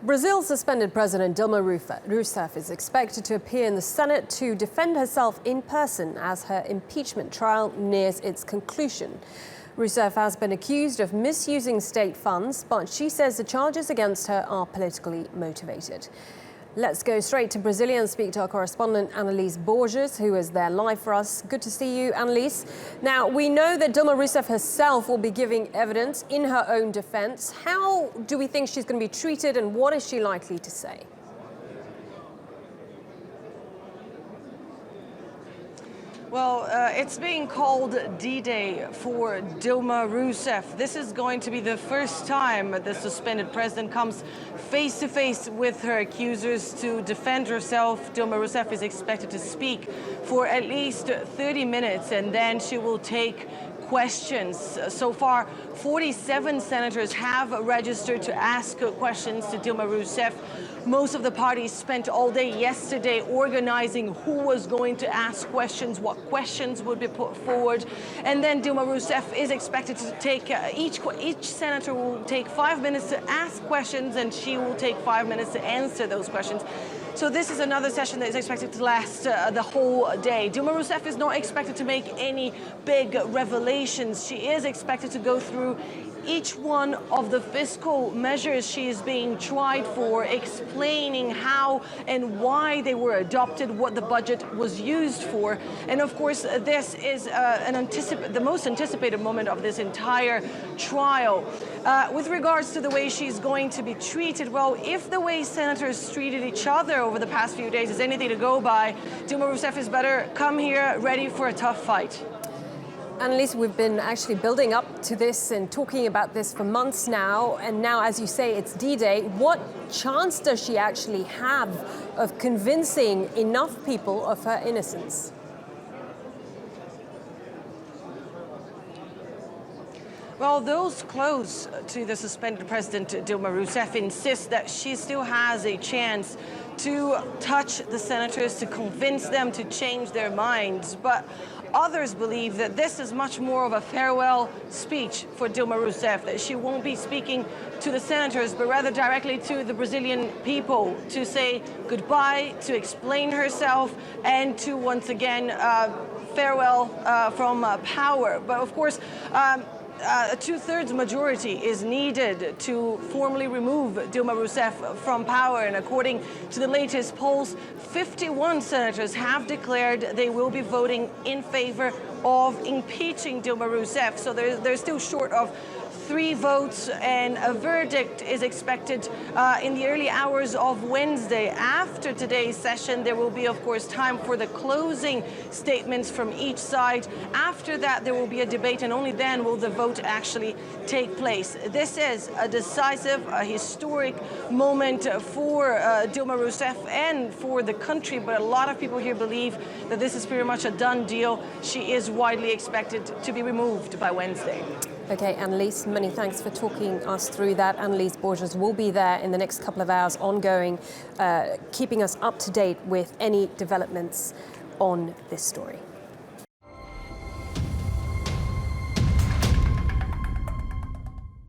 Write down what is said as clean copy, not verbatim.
Brazil's suspended President Dilma Rousseff is expected to appear in the Senate to defend herself in person as her impeachment trial nears its conclusion. Rousseff has been accused of misusing state funds, but she says the charges against her are politically motivated. Let's go straight to Brasilia and speak to our correspondent Anelise Borges, who is there live for us. Good to see you, Anelise. Now, we know that Dilma Rousseff herself will be giving evidence in her own defense. How do we think she's going to be treated, and what is she likely to say? Well, it's being called D-Day for Dilma Rousseff. This is going to be the first time the suspended president comes face-to-face with her accusers to defend herself. Dilma Rousseff is expected to speak for at least 30 minutes, and then she will take questions. So far, 47 senators have registered to ask questions to Dilma Rousseff. Most of the parties spent all day yesterday organizing who was going to ask questions, what questions would be put forward. And then Dilma Rousseff is expected to take, each senator will take 5 minutes to ask questions, and she will take 5 minutes to answer those questions. So this is another session that is expected to last the whole day. Dilma Rousseff is not expected to make any big revelations. She is expected to go through each one of the fiscal measures she is being tried for, explaining how and why they were adopted, what the budget was used for. And of course, this is the most anticipated moment of this entire trial. With regards to the way she's going to be treated, well, if the way senators treated each other over the past few days is anything to go by, Dilma Rousseff is better come here ready for a tough fight. Anelise, we've been actually building up to this and talking about this for months now, and now, as you say, it's D-Day. What chance does she actually have of convincing enough people of her innocence? Well, those close to the suspended president, Dilma Rousseff, insist that she still has a chance to touch the senators, to convince them to change their minds. But others believe that this is much more of a farewell speech for Dilma Rousseff, that she won't be speaking to the senators, but rather directly to the Brazilian people to say goodbye, to explain herself, and to once again farewell from power. But of course, a two-thirds majority is needed to formally remove Dilma Rousseff from power. And according to the latest polls, 51 senators have declared they will be voting in favor of impeaching Dilma Rousseff. So they're still short of 3 votes, and a verdict is expected in the early hours of Wednesday. After today's session, there will be, of course, time for the closing statements from each side. After that, there will be a debate, and only then will the vote actually take place. This is a decisive, a historic moment for Dilma Rousseff and for the country, but a lot of people here believe that this is pretty much a done deal. She is widely expected to be removed by Wednesday. Okay, Anelise, many thanks for talking us through that. Anelise Borges will be there in the next couple of hours ongoing, keeping us up to date with any developments on this story.